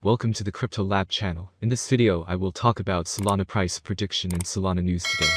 Welcome to the Crypto Lab channel. In this video I will talk about Solana price prediction and Solana news today.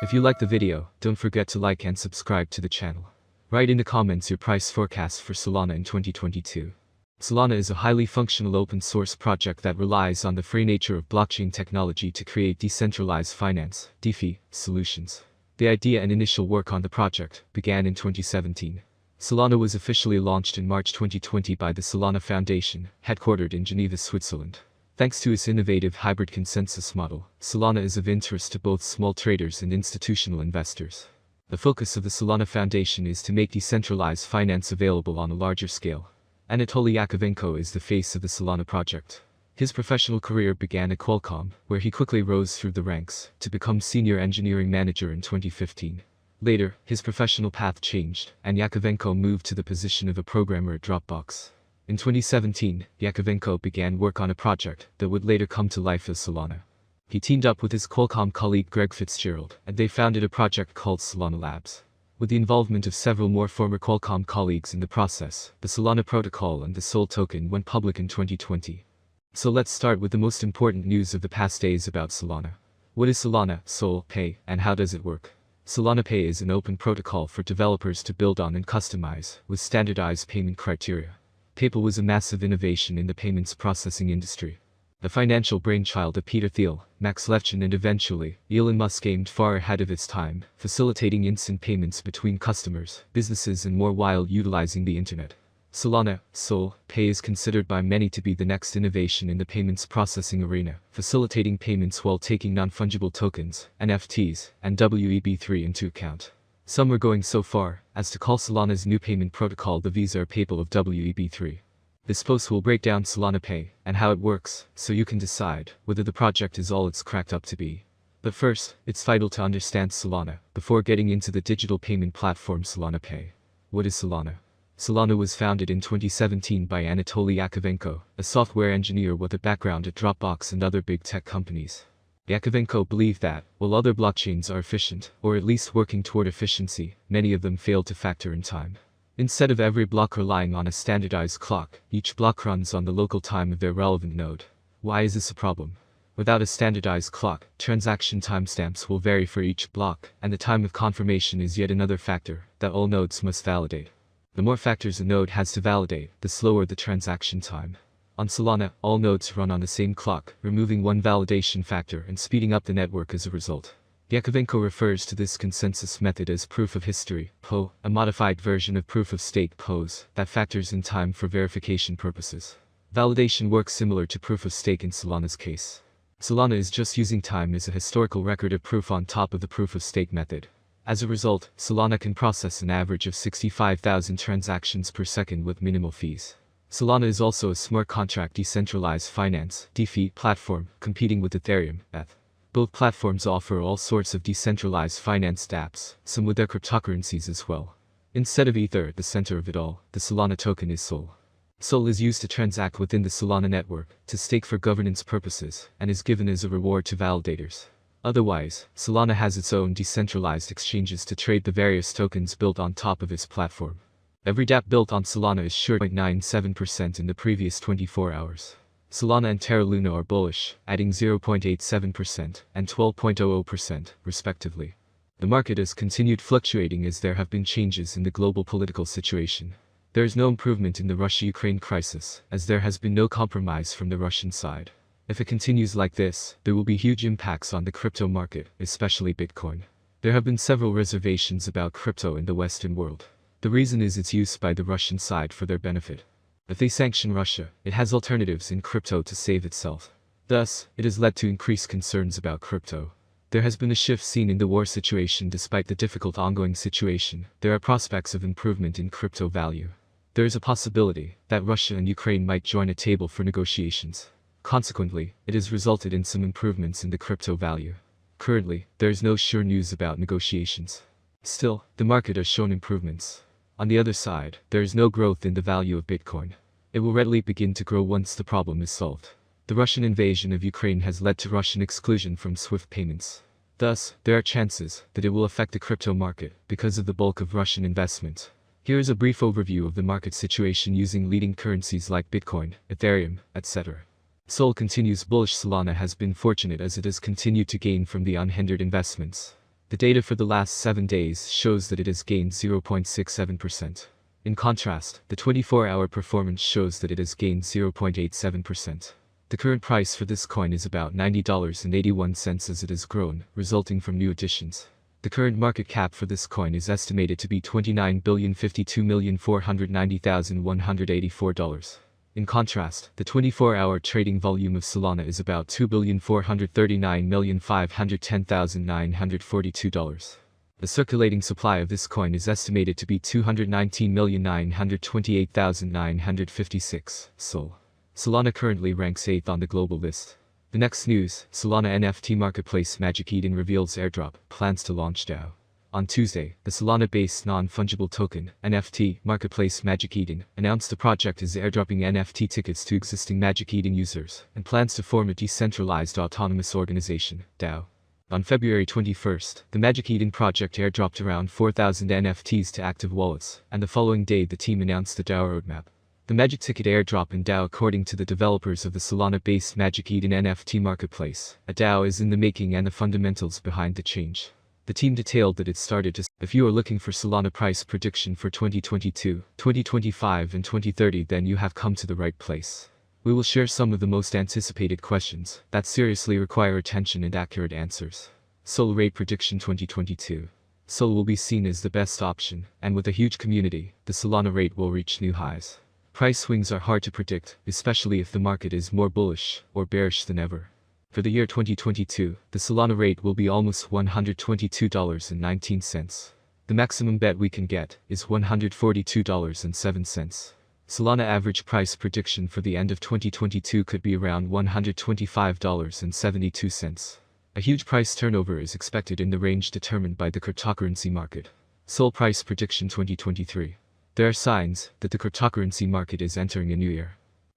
If you like the video, don't forget to like and subscribe to the channel. Write in the comments your price forecast for Solana in 2022. Solana is a highly functional open source project that relies on the free nature of blockchain technology to create decentralized finance (DeFi) solutions. The idea and initial work on the project began in 2017. Solana was officially launched in March 2020 by the Solana Foundation, headquartered in Geneva, Switzerland. Thanks to its innovative hybrid consensus model, Solana is of interest to both small traders and institutional investors. The focus of the Solana Foundation is to make decentralized finance available on a larger scale. Anatoly Yakovenko is the face of the Solana project. His professional career began at Qualcomm, where he quickly rose through the ranks to become senior engineering manager in 2015. Later, his professional path changed, and Yakovenko moved to the position of a programmer at Dropbox. In 2017, Yakovenko began work on a project that would later come to life as Solana. He teamed up with his Qualcomm colleague Greg Fitzgerald, and they founded a project called Solana Labs. With the involvement of several more former Qualcomm colleagues in the process, the Solana protocol and the SOL token went public in 2020. So let's start with the most important news of the past days about Solana. What is Solana Sol Pay, and how does it work? Solana Pay is an open protocol for developers to build on and customize, with standardized payment criteria. PayPal was a massive innovation in the payments processing industry. The financial brainchild of Peter Thiel, Max Levchin and eventually, Elon Musk aimed far ahead of its time, facilitating instant payments between customers, businesses and more while utilizing the internet. Solana Sol Pay is considered by many to be the next innovation in the payments processing arena, facilitating payments while taking non-fungible tokens, NFTs, and WEB3 into account. Some are going so far as to call Solana's new payment protocol the Visa or PayPal of WEB3. This post will break down Solana Pay and how it works, so you can decide whether the project is all it's cracked up to be. But first, it's vital to understand Solana before getting into the digital payment platform Solana Pay. What is Solana? Solana was founded in 2017 by Anatoly Yakovenko, a software engineer with a background at Dropbox and other big tech companies. Yakovenko believed that, while other blockchains are efficient, or at least working toward efficiency, many of them fail to factor in time. Instead of every block relying on a standardized clock, each block runs on the local time of their relevant node. Why is this a problem? Without a standardized clock, transaction timestamps will vary for each block, and the time of confirmation is yet another factor that all nodes must validate. The more factors a node has to validate, the slower the transaction time. On Solana, all nodes run on the same clock, removing one validation factor and speeding up the network as a result. Yakovenko refers to this consensus method as proof of history, POH, a modified version of proof of stake, POS, that factors in time for verification purposes. Validation works similar to proof of stake in Solana's case. Solana is just using time as a historical record of proof on top of the proof of stake method. As a result, Solana can process an average of 65,000 transactions per second with minimal fees. Solana is also a smart contract decentralized finance (DeFi) platform, competing with Ethereum, ETH. Both platforms offer all sorts of decentralized finance dApps, some with their cryptocurrencies as well. Instead of Ether at the center of it all, the Solana token is SOL. SOL is used to transact within the Solana network, to stake for governance purposes, and is given as a reward to validators. Otherwise, Solana has its own decentralized exchanges to trade the various tokens built on top of its platform. Every dApp built on Solana is sure 0.97% in the previous 24 hours. Solana and Terra Luna are bullish, adding 0.87% and 12.00%, respectively. The market has continued fluctuating as there have been changes in the global political situation. There is no improvement in the Russia-Ukraine crisis, as there has been no compromise from the Russian side. If it continues like this, there will be huge impacts on the crypto market, especially Bitcoin. There have been several reservations about crypto in the Western world. The reason is its use by the Russian side for their benefit. If they sanction Russia, it has alternatives in crypto to save itself. Thus, it has led to increased concerns about crypto. There has been a shift seen in the war situation. Despite the difficult ongoing situation, there are prospects of improvement in crypto value. There is a possibility that Russia and Ukraine might join a table for negotiations. Consequently, it has resulted in some improvements in the crypto value. Currently, there is no sure news about negotiations. Still, the market has shown improvements. On the other side, there is no growth in the value of Bitcoin. It will readily begin to grow once the problem is solved. The Russian invasion of Ukraine has led to Russian exclusion from SWIFT payments. Thus, there are chances that it will affect the crypto market because of the bulk of Russian investment. Here is a brief overview of the market situation using leading currencies like Bitcoin, Ethereum, etc. Sol continues bullish. Solana has been fortunate as it has continued to gain from the unhindered investments. The data for the last 7 days shows that it has gained 0.67%. In contrast, the 24-hour performance shows that it has gained 0.87%. The current price for this coin is about $90.81 as it has grown, resulting from new additions. The current market cap for this coin is estimated to be $29,052,490,184. In contrast, the 24-hour trading volume of Solana is about $2,439,510,942. The circulating supply of this coin is estimated to be 219,928,956 SOL. Solana currently ranks 8th on the global list. The next news, Solana NFT marketplace Magic Eden reveals airdrop, plans to launch DAO. On Tuesday, the Solana-based non-fungible token NFT marketplace Magic Eden announced the project is airdropping NFT tickets to existing Magic Eden users and plans to form a decentralized autonomous organization, DAO. On February 21st, the Magic Eden project airdropped around 4,000 NFTs to active wallets, and the following day the team announced the DAO roadmap. The Magic Ticket airdrop in DAO. According to the developers of the Solana-based Magic Eden NFT marketplace, a DAO is in the making and the fundamentals behind the change. The team detailed that it started to. If you are looking for Solana price prediction for 2022, 2025 and 2030, then you have come to the right place. We will share some of the most anticipated questions that seriously require attention and accurate answers. SOL rate prediction 2022. SOL will be seen as the best option, and with a huge community, the Solana rate will reach new highs. Price swings are hard to predict, especially if the market is more bullish or bearish than ever. For the year 2022, the Solana rate will be almost $122.19. The maximum bet we can get is $142.07. Solana average price prediction for the end of 2022 could be around $125.72. A huge price turnover is expected in the range determined by the cryptocurrency market. SOL price prediction 2023. There are signs that the cryptocurrency market is entering a new era.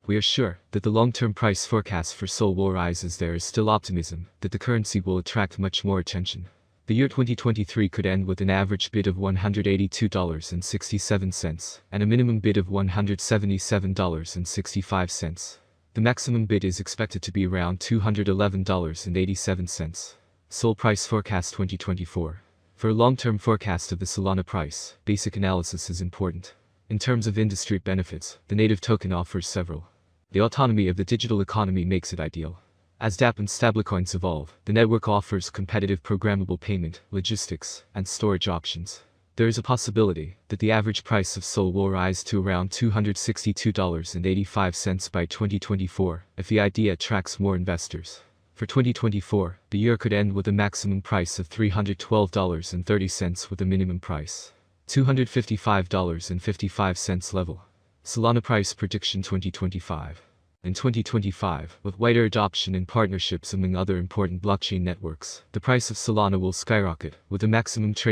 We are sure that the long-term price forecast for SOL will rise as there is still optimism that the currency will attract much more attention. The year 2023 could end with an average bid of $182.67 and a minimum bid of $177.65. The maximum bid is expected to be around $211.87. SOL price forecast 2024. For a long-term forecast of the Solana price, basic analysis is important. In terms of industry benefits, the native token offers several. The autonomy of the digital economy makes it ideal. As dApp and stablecoins evolve, the network offers competitive programmable payment, logistics, and storage options. There is a possibility that the average price of SOL will rise to around $262.85 by 2024 if the idea attracts more investors. For 2024, the year could end with a maximum price of $312.30 with a minimum price $255.55 level. Solana price prediction 2025. In 2025, with wider adoption and partnerships among other important blockchain networks, the price of Solana will skyrocket, with a maximum trade